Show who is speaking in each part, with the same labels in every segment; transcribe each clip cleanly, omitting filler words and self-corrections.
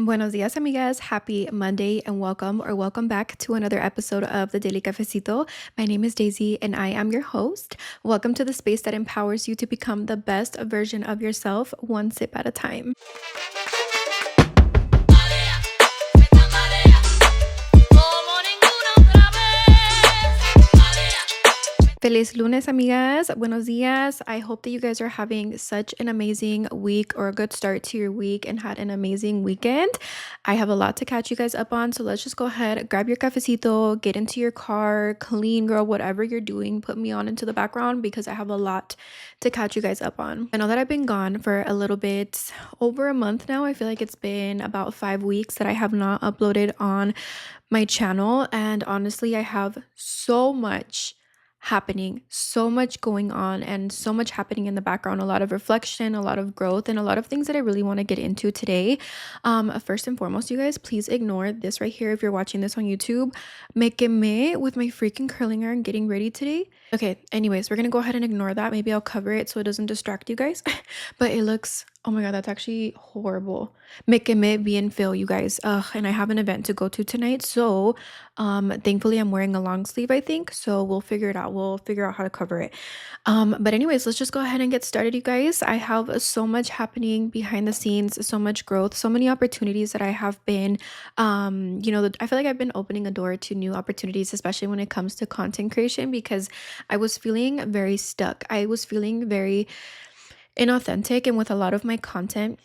Speaker 1: Buenos dias, amigas. Happy Monday and welcome back to another episode of the Daily Cafecito. My name is Daisy and I am your host. Welcome to the space that empowers you to become the best version of yourself, one sip at a time. Feliz lunes, amigas. Buenos dias. I hope that you guys are having such an amazing week or a good start to your week and had an amazing weekend. I have a lot to catch you guys up on, so let's just go ahead, grab your cafecito, get into your car, clean, girl, whatever you're doing, put me on into the background because I have a lot to catch you guys up on. I know that I've been gone for a little bit over a month now. I feel like it's been about 5 weeks that I have not uploaded on my channel, and honestly, I have so much happening, so much going on, and so much happening in the background. A lot of reflection, a lot of growth, and a lot of things that I really want to get into today. First and foremost, you guys, please ignore this right here if you're watching this on YouTube. Me quemé with my freaking curling iron getting ready today. Okay, anyways, we're gonna go ahead and ignore that. Maybe I'll cover it so it doesn't distract you guys. But it looks, oh my god, that's actually horrible. Me quemé bien feo, you guys. Ugh, and I have an event to go to tonight, so thankfully I'm wearing a long sleeve, I think, so we'll figure it out. We'll figure out how to cover it. But anyways, let's just go ahead and get started, you guys. I have so much happening behind the scenes, so much growth, so many opportunities that I have been I feel like I've been opening a door to new opportunities, especially when it comes to content creation, because I was feeling very stuck. I was feeling very inauthentic, and with a lot of my content,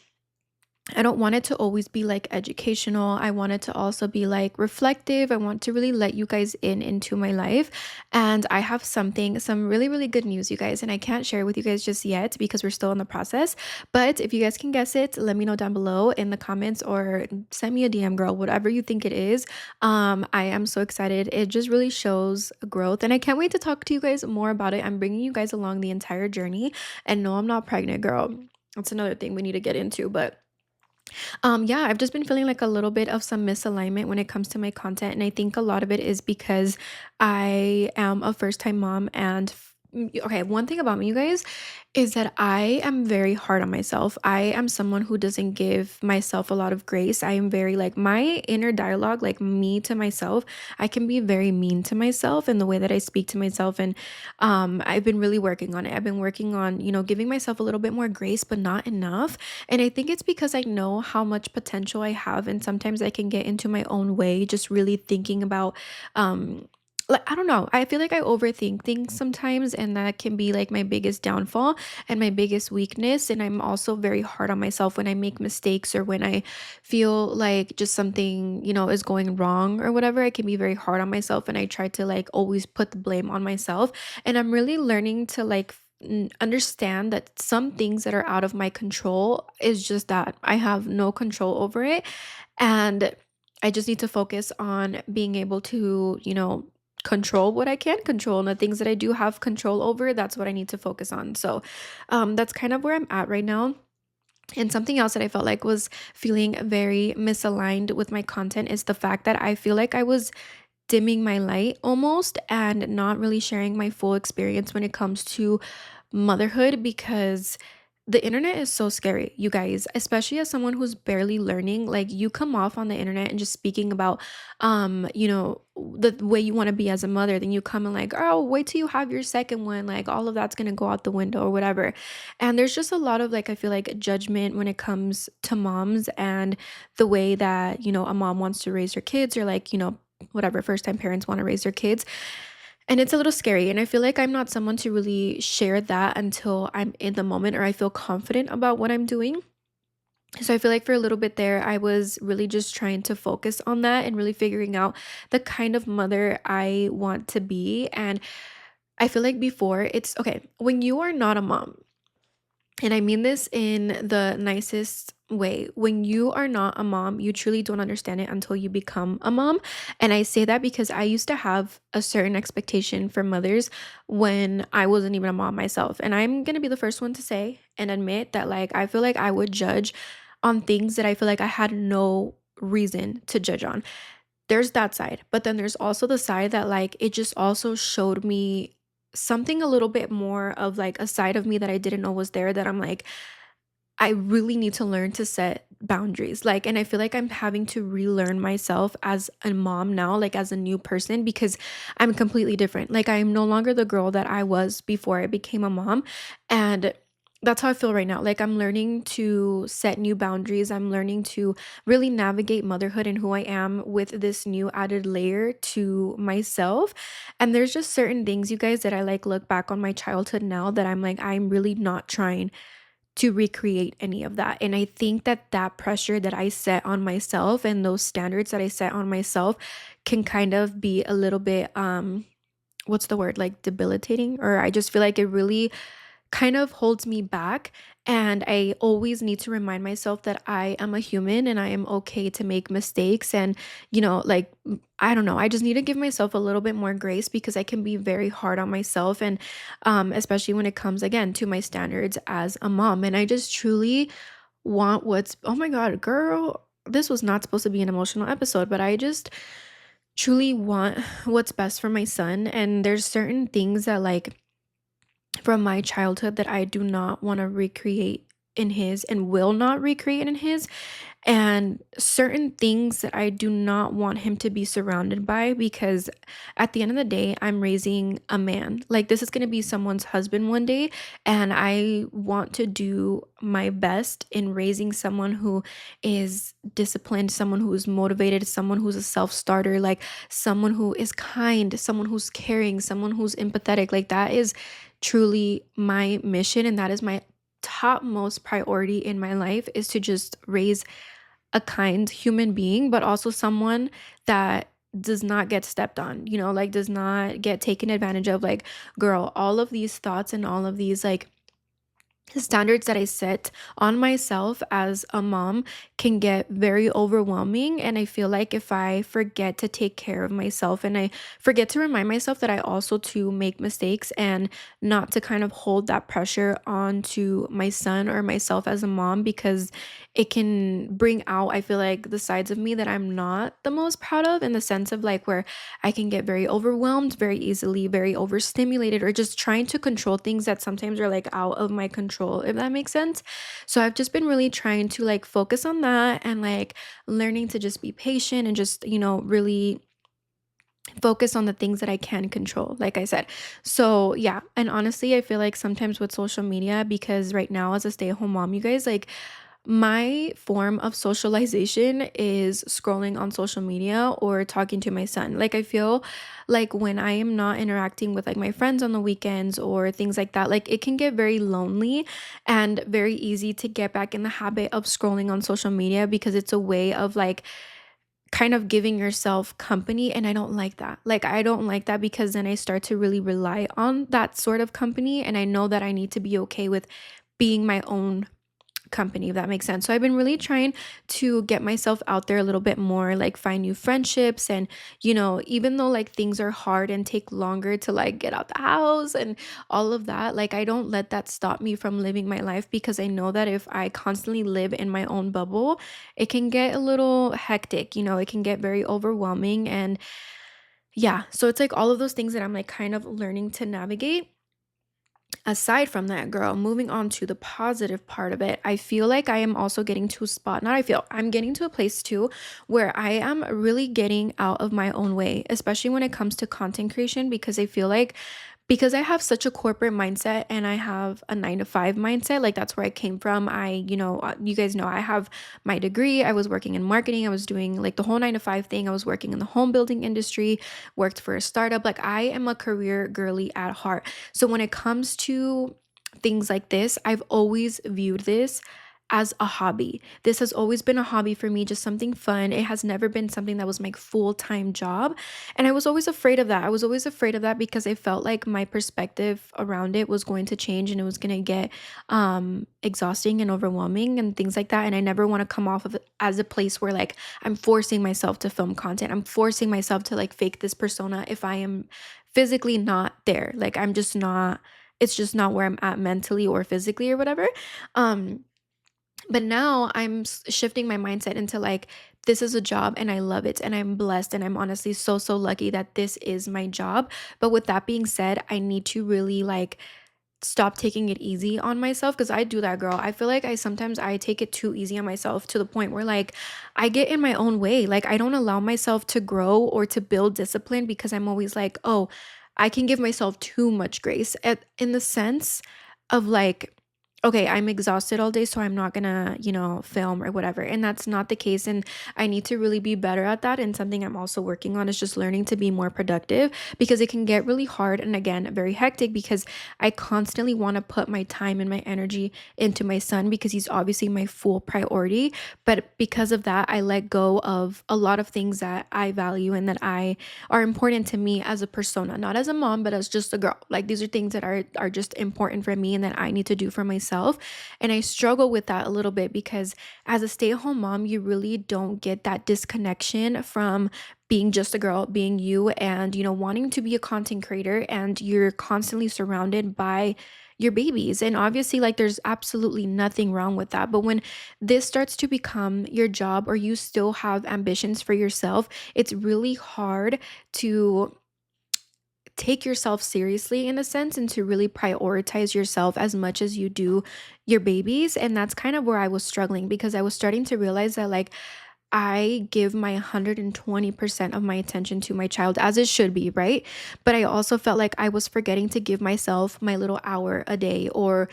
Speaker 1: I don't want it to always be like educational. I want it to also be like reflective. I want to really let you guys into my life. And I have some really, really good news, you guys. And I can't share it with you guys just yet because we're still in the process. But if you guys can guess it, let me know down below in the comments or send me a DM, girl, whatever you think it is. I am so excited. It just really shows growth. And I can't wait to talk to you guys more about it. I'm bringing you guys along the entire journey. And no, I'm not pregnant, girl. That's another thing we need to get into. But yeah, I've just been feeling like a little bit of some misalignment when it comes to my content. And I think a lot of it is because I am a first time mom. And okay, one thing about me, you guys, is that I am very hard on myself. I am someone who doesn't give myself a lot of grace. I am very like my inner dialogue, like me to myself. I can be very mean to myself in the way that I speak to myself. And I've been really working on it. I've been working on, giving myself a little bit more grace, but not enough. And I think it's because I know how much potential I have. And sometimes I can get into my own way, just really thinking about, like, I don't know. I feel like I overthink things sometimes, and that can be like my biggest downfall and my biggest weakness. And I'm also very hard on myself when I make mistakes or when I feel like just something, is going wrong or whatever. I can be very hard on myself, and I try to like always put the blame on myself. And I'm really learning to like understand that some things that are out of my control is just that I have no control over it. And I just need to focus on being able to, control what I can control, and the things that I do have control over, that's what I need to focus on. So that's kind of where I'm at right now. And something else that I felt like was feeling very misaligned with my content is the fact that I feel like I was dimming my light almost and not really sharing my full experience when it comes to motherhood, because the internet is so scary, you guys, especially as someone who's barely learning. Like, you come off on the internet and just speaking about the way you want to be as a mother, then you come and like, oh, wait till you have your second one, like all of that's going to go out the window or whatever. And there's just a lot of like, I feel like, judgment when it comes to moms and the way that, a mom wants to raise her kids, or like, whatever, first time parents want to raise their kids. And it's a little scary. And I feel like I'm not someone to really share that until I'm in the moment or I feel confident about what I'm doing. So I feel like for a little bit there, I was really just trying to focus on that and really figuring out the kind of mother I want to be. And I feel like before, it's okay, when you are not a mom, and I mean this in the nicest way. When you are not a mom, you truly don't understand it until you become a mom. And I say that because I used to have a certain expectation for mothers when I wasn't even a mom myself. And I'm going to be the first one to say and admit that, like, I feel like I would judge on things that I feel like I had no reason to judge on. There's that side. But then there's also the side that, like, it just also showed me something a little bit more of like a side of me that I didn't know was there, that I'm like, I really need to learn to set boundaries. Like, and I feel like I'm having to relearn myself as a mom now, like as a new person, because I'm completely different. Like, I'm no longer the girl that I was before I became a mom. And that's how I feel right now. Like, I'm learning to set new boundaries. I'm learning to really navigate motherhood and who I am with this new added layer to myself. And there's just certain things, you guys, that I like look back on my childhood now that I'm like, I'm really not trying to recreate any of that. And I think that that pressure that I set on myself and those standards that I set on myself can kind of be a little bit what's the word, like debilitating, or I just feel like it really kind of holds me back. And I always need to remind myself that I am a human and I am okay to make mistakes. And, like, I don't know, I just need to give myself a little bit more grace because I can be very hard on myself. And especially when it comes again to my standards as a mom. And I just truly want oh my God, girl, this was not supposed to be an emotional episode, but I just truly want what's best for my son. And there's certain things that, like, from my childhood that I do not want to recreate in his and will not recreate in his, and certain things that I do not want him to be surrounded by because at the end of the day, I'm raising a man. Like, this is going to be someone's husband one day, and I want to do my best in raising someone who is disciplined, someone who is motivated, someone who's a self-starter, like someone who is kind, someone who's caring, someone who's empathetic. Like, that is truly my mission, and that is my topmost priority in my life, is to just raise a kind human being, but also someone that does not get stepped on, like does not get taken advantage of. Like, girl, all of these thoughts and all of these, like, standards that I set on myself as a mom can get very overwhelming. And I feel like if I forget to take care of myself and I forget to remind myself that I also to make mistakes and not to kind of hold that pressure onto my son or myself as a mom, because it can bring out, I feel like, the sides of me that I'm not the most proud of, in the sense of like where I can get very overwhelmed very easily, very overstimulated, or just trying to control things that sometimes are like out of my control, if that makes sense. So I've just been really trying to like focus on that and like learning to just be patient and just, really focus on the things that I can control, like I said. So, yeah. And honestly, I feel like sometimes with social media, because right now as a stay-at-home mom, you guys, like, my form of socialization is scrolling on social media or talking to my son. Like, I feel like when I am not interacting with like my friends on the weekends or things like that, like it can get very lonely and very easy to get back in the habit of scrolling on social media because it's a way of like kind of giving yourself company. And I don't like that. Like, I don't like that because then I start to really rely on that sort of company. And I know that I need to be okay with being my own company, if that makes sense. So I've been really trying to get myself out there a little bit more, like find new friendships. And, even though like things are hard and take longer to like get out the house and all of that, like I don't let that stop me from living my life, because I know that if I constantly live in my own bubble, it can get a little hectic, it can get very overwhelming. And yeah, so it's like all of those things that I'm like kind of learning to navigate. Aside from that, girl, moving on to the positive part of it, I feel like I am also getting to a spot, not I feel, I'm getting to a place too where I am really getting out of my own way, especially when it comes to content creation, because I feel like because I have such a corporate mindset and I have a 9 to 5 mindset, like that's where I came from. You guys know I have my degree. I was working in marketing. I was doing like the whole 9 to 5 thing. I was working in the home building industry, worked for a startup. Like, I am a career girly at heart. So when it comes to things like this, I've always viewed this as a hobby. This has always been a hobby for me, just something fun. It has never been something that was my full-time job. And I was always afraid of that. I was always afraid of that because I felt like my perspective around it was going to change and it was going to get exhausting and overwhelming and things like that. And I never want to come off of it as a place where like I'm forcing myself to film content. I'm forcing myself to like fake this persona if I am physically not there. Like, I'm just not, it's just not where I'm at mentally or physically or whatever. Um but now I'm shifting my mindset into like, this is a job and I love it and I'm blessed and I'm honestly so, so lucky that this is my job. But with that being said, I need to really like stop taking it easy on myself, because I do that, girl. I feel like I take it too easy on myself, to the point where like I get in my own way. Like I don't allow myself to grow or to build discipline, because I'm always like, oh, I can give myself too much grace in the sense of like, okay, I'm exhausted all day, so I'm not gonna, film or whatever. And that's not the case. And I need to really be better at that. And something I'm also working on is just learning to be more productive, because it can get really hard and, again, very hectic, because I constantly want to put my time and my energy into my son, because he's obviously my full priority. But because of that, I let go of a lot of things that I value and that I are important to me as a persona, not as a mom, but as just a girl. Like these are things that are just important for me and that I need to do for myself. And I struggle with that a little bit, because as a stay-at-home mom, you really don't get that disconnection from being just a girl, being you, and wanting to be a content creator, and you're constantly surrounded by your babies. And obviously, like, there's absolutely nothing wrong with that. But when this starts to become your job, or you still have ambitions for yourself, it's really hard to take yourself seriously, in a sense, and to really prioritize yourself as much as you do your babies. And that's kind of where I was struggling, because I was starting to realize that, like, I give my 120% of my attention to my child, as it should be, right? But I also felt like I was forgetting to give myself my little hour a day, or,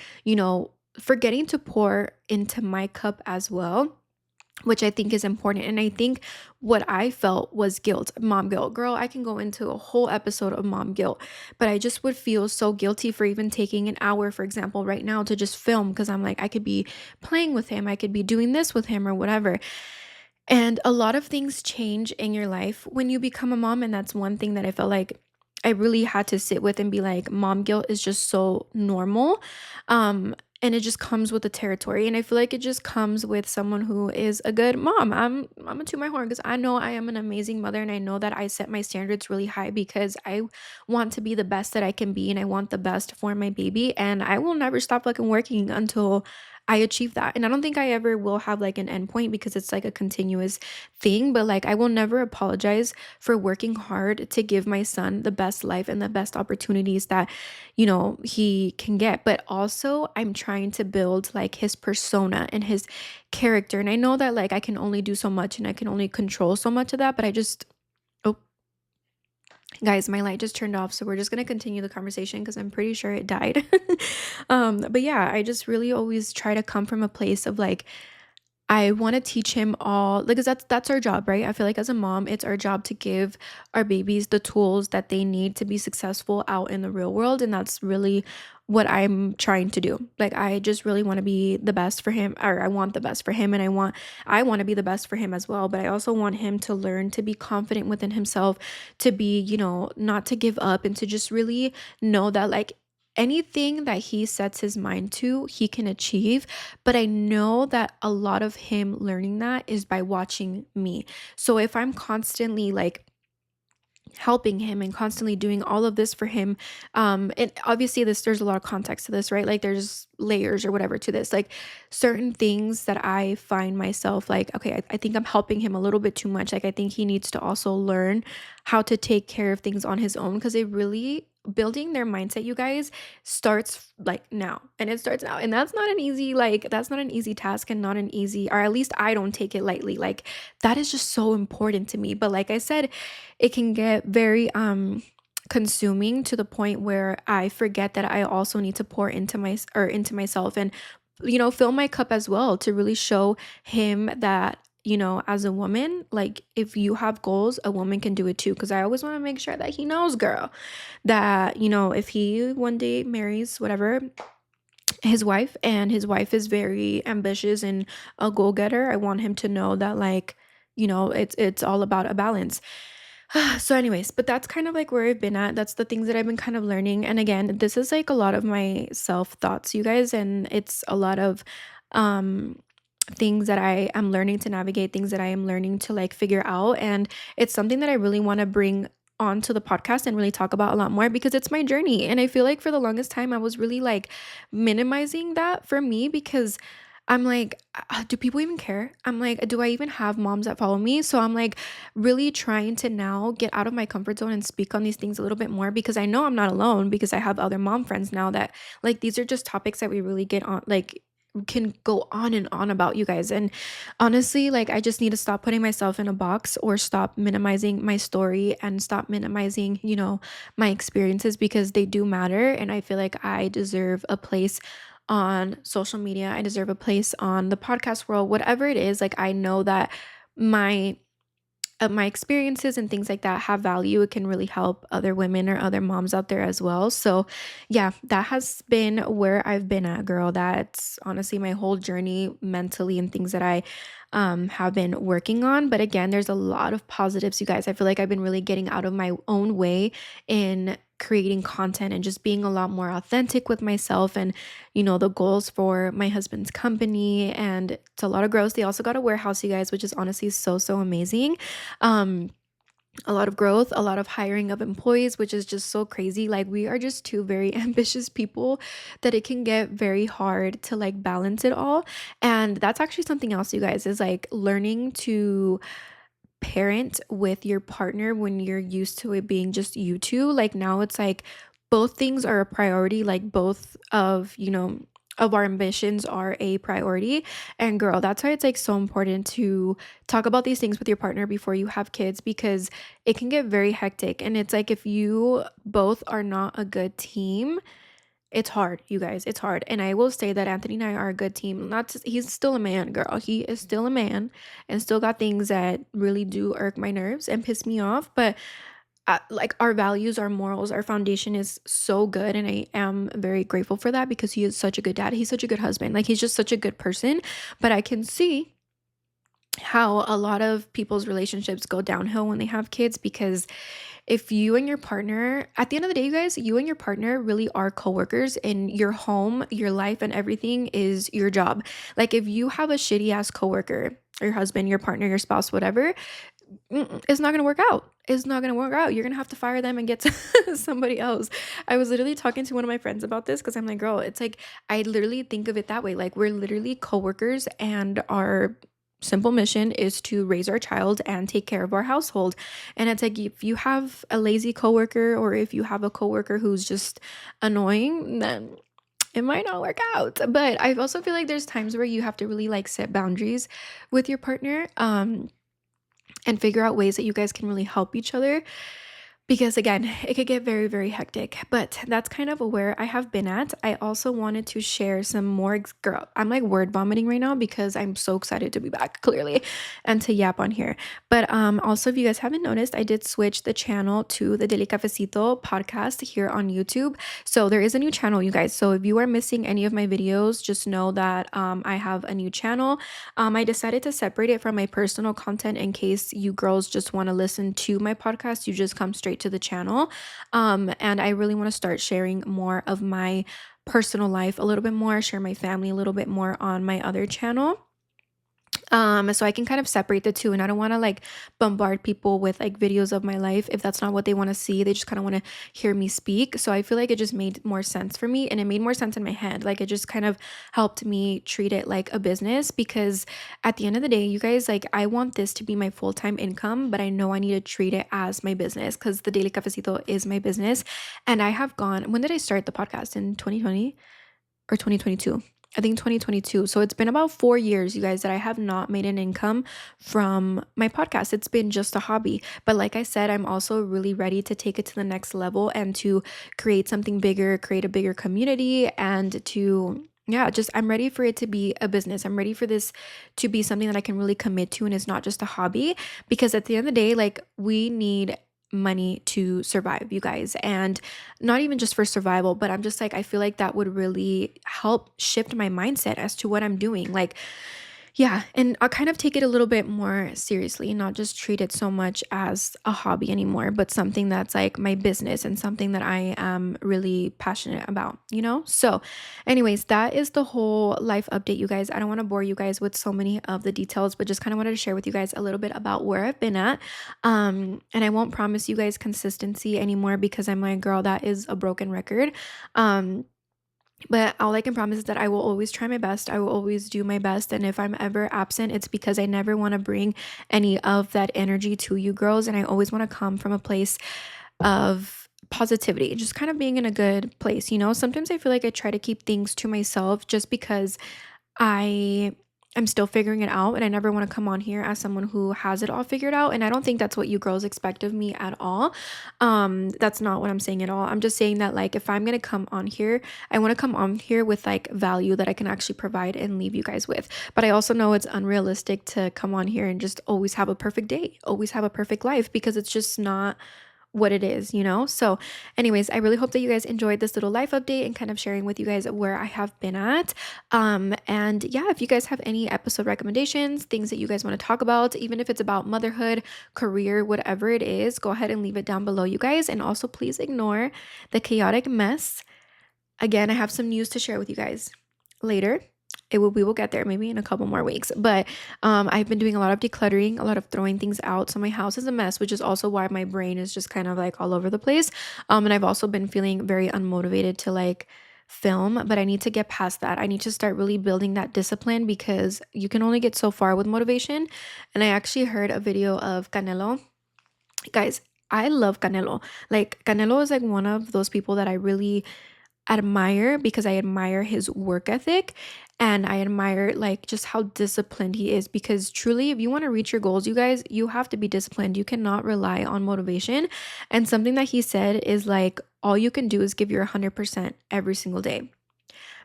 Speaker 1: forgetting to pour into my cup as well, which I think is important. And I think what I felt was guilt, mom guilt. Girl, I can go into a whole episode of mom guilt, but I just would feel so guilty for even taking an hour, for example, right now, to just film, because I'm like, I could be playing with him, I could be doing this with him or whatever. And a lot of things change in your life when you become a mom. And that's one thing that I felt like I really had to sit with and be like, mom guilt is just so normal. And it just comes with the territory. And I feel like it just comes with someone who is a good mom. I'm a toot my horn, because I know I am an amazing mother, and I know that I set my standards really high, because I want to be the best that I can be, and I want the best for my baby. And I will never stop fucking working until I achieve that. And I don't think I ever will have like an endpoint, because it's like a continuous thing. But like, I will never apologize for working hard to give my son the best life and the best opportunities that, he can get. But also, I'm trying to build like his persona and his character. And I know that like I can only do so much, and I can only control so much of that. But I just, oh, guys, my light just turned off, so we're just gonna continue the conversation, because I'm pretty sure it died. But yeah, I just really always try to come from a place of like, I want to teach him all, because that's our job, right? I feel like as a mom, it's our job to give our babies the tools that they need to be successful out in the real world. And that's really what I'm trying to do. Like, I just really want to be the best for him, or I want the best for him, and I want to be the best for him as well. But I also want him to learn to be confident within himself, to be, not to give up, and to just really know that like anything that he sets his mind to, he can achieve. But I know that a lot of him learning that is by watching me. So if I'm constantly like helping him and constantly doing all of this for him, and obviously there's a lot of context to this, right? Like there's layers or whatever to this, like certain things that I find myself like, okay, I think I'm helping him a little bit too much. Like I think he needs to also learn how to take care of things on his own, because it really, building their mindset, you guys, starts like now. And it starts now, and that's not an easy task, and not an easy, or at least I don't take it lightly. Like that is just so important to me. But like I said, it can get very consuming, to the point where I forget that I also need to pour into myself, and fill my cup as well, to really show him that, as a woman, like if you have goals, a woman can do it too. Because I always want to make sure that he knows, girl, that if he one day marries whatever, his wife, and his wife is very ambitious and a goal-getter, I want him to know that, like, it's all about a balance. So anyways, but that's kind of like where I've been at. That's the things that I've been kind of learning. And again, this is like a lot of my self thoughts, you guys, and it's a lot of um things that I am learning to navigate, things that I am learning to like figure out. And it's something that I really want to bring onto the podcast and really talk about a lot more, because it's my journey. And I feel like for the longest time I was really like minimizing that for me, because I'm like, do people even care? I'm like, do I even have moms that follow me? So I'm like really trying to now get out of my comfort zone and speak on these things a little bit more because I know I'm not alone because I have other mom friends now that like these are just topics that we really get on like can go on and on about, you guys. And honestly, like I just need to stop putting myself in a box or stop minimizing my story and stop minimizing, my experiences because they do matter. And I feel like I deserve a place on social media. I deserve a place on the podcast world, whatever it is. Like I know that my my experiences and things like that have value. It can really help other women or other moms out there as well. So, yeah, that has been where I've been at, girl. That's honestly my whole journey mentally and things that I have been working on. But again, there's a lot of positives, you guys. I feel like I've been really getting out of my own way in creating content and just being a lot more authentic with myself and the goals for my husband's company, and it's a lot of growth. They also got a warehouse, you guys, which is honestly so amazing. um a lot of growth, a lot of hiring of employees, which is just so crazy. Like we are just two very ambitious people that it can get very hard to like balance it all. And that's actually something else, you guys, is like learning to parent with your partner when you're used to it being just you two. Like now it's like both things are a priority, like both of our ambitions are a priority. And girl, that's why it's like so important to talk about these things with your partner before you have kids because it can get very hectic. And it's like if you both are not a good team, it's hard, you guys. It's hard. And I will say that Anthony and I are a good team. Not to, he's still a man, girl. He is still a man and still got things that really do irk my nerves and piss me off. But like our values, our morals, our foundation is so good. And I am very grateful for that because he is such a good dad. He's such a good husband. Like he's just such a good person. But I can see how a lot of people's relationships go downhill when they have kids because if you and your partner, at the end of the day, you guys, you and your partner really are coworkers, and your home, your life, and everything is your job. Like if you have a shitty ass coworker, your husband, your partner, your spouse, whatever, it's not gonna work out. It's not gonna work out. You're gonna have to fire them and get somebody else. I was literally talking to one of my friends about this because I'm like, girl, it's like I literally think of it that way. Like we're literally coworkers, and our simple mission is to raise our child and take care of our household. And it's like if you have a lazy coworker or if you have a coworker who's just annoying, then it might not work out. But I also feel like there's times where you have to really like set boundaries with your partner, and figure out ways that you guys can really help each other because again, it could get very hectic. But that's kind of where I have been at. I also wanted to share some more girl, I'm like word vomiting right now because I'm so excited to be back, clearly, and to yap on here. But also, if you guys haven't noticed, I did switch the channel to the Daily Cafecito podcast here on YouTube. So there is a new channel, you guys. So if you are missing any of my videos, just know that I have a new channel. I decided to separate it from my personal content in case you girls just want to listen to my podcast. You just come straight to the channel. And I really want to start sharing more of my personal life a little bit more, share my family a little bit more on my other channel. So I can kind of separate the two, and I don't want to like bombard people with like videos of my life if that's not what they want to see. They just kind of want to hear me speak. So I feel like it just made more sense for me, and it made more sense in my head. Like it just kind of helped me treat it like a business because at the end of the day, you guys, like I want this to be my full-time income, but I know I need to treat it as my business because the Daily Cafecito is my business. And I have gone, when did I start the podcast? In 2020 or 2022? I think 2022. So it's been about 4 years, you guys, that I have not made an income from my podcast. It's been just a hobby. But like I said, I'm also really ready to take it to the next level and to create something bigger, create a bigger community, and to, yeah, just I'm ready for it to be a business. I'm ready for this to be something that I can really commit to and is not just a hobby. Because at the end of the day, like we need money to survive, you guys. And not even just for survival, but I'm just like, I feel like that would really help shift my mindset as to what I'm doing. Like, yeah, and I'll kind of take it a little bit more seriously, not just treat it so much as a hobby anymore, but something that's like my business and something that I am really passionate about, you know? So, anyways, that is the whole life update, you guys. I don't want to bore you guys with so many of the details, but just kind of wanted to share with you guys a little bit about where I've been at. And I won't promise you guys consistency anymore because I'm like, girl, that is a broken record. Um, But all I can promise is that I will always try my best. I will always do my best. And if I'm ever absent, it's because I never want to bring any of that energy to you girls. And I always want to come from a place of positivity, just kind of being in a good place. Sometimes I feel like I try to keep things to myself just because I am still figuring it out, and I never want to come on here as someone who has it all figured out, and I don't think that's what you girls expect of me at all. That's not what I'm saying at all. I'm just saying that, like, if I'm going to come on here, I want to come on here with like value that I can actually provide and leave you guys with. But I also know it's unrealistic to come on here and just always have a perfect day, always have a perfect life, because it's just not what it is. So, anyways, I really hope that you guys enjoyed this little life update and kind of sharing with you guys where I have been at. And yeah, if you guys have any episode recommendations, things that you guys want to talk about, even if it's about motherhood, career, whatever it is, go ahead and leave it down below, you guys. And also, please ignore the chaotic mess. Again, I have some news to share with you guys later. We will get there maybe in a couple more weeks. But I've been doing a lot of decluttering, a lot of throwing things out. So my house is a mess, which is also why my brain is just kind of like all over the place. And I've also been feeling very unmotivated to like film, but I need to get past that. I need to start really building that discipline, because you can only get so far with motivation. And I actually heard a video of Canelo. Guys, I love Canelo. Like, Canelo is like one of those people that I really admire, because I admire his work ethic, and I admire like just how disciplined he is, because truly, if you want to reach your goals, you guys, you have to be disciplined. You cannot rely on motivation. And something that he said is like, all you can do is give your 100% every single day.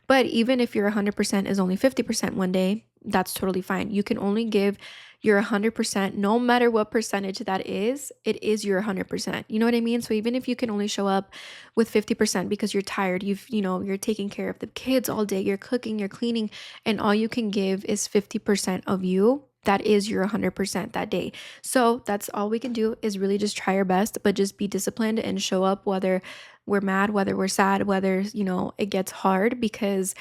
Speaker 1: But even if your 100% is only 50% one day, that's totally fine. You can only give your 100%, no matter what percentage that is, it is your 100%. You know what I mean? So even if you can only show up with 50% because you're tired, you're taking care of the kids all day, you're cooking, you're cleaning, and all you can give is 50% of you, that is your 100% that day. So that's all we can do, is really just try our best, but just be disciplined and show up, whether we're mad, whether we're sad, whether, it gets hard, because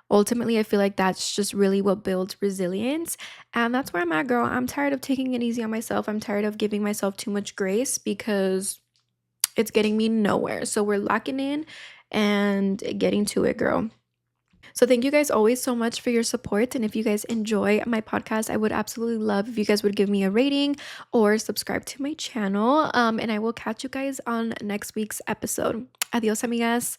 Speaker 1: ultimately I feel like that's just really what builds resilience. And that's where I'm at, girl. I'm tired of taking it easy on myself. I'm tired of giving myself too much grace, because it's getting me nowhere. So we're locking in and getting to it, girl. So thank you guys always so much for your support. And if you guys enjoy my podcast, I would absolutely love if you guys would give me a rating or subscribe to my channel. And I will catch you guys on next week's episode. Adios, amigas.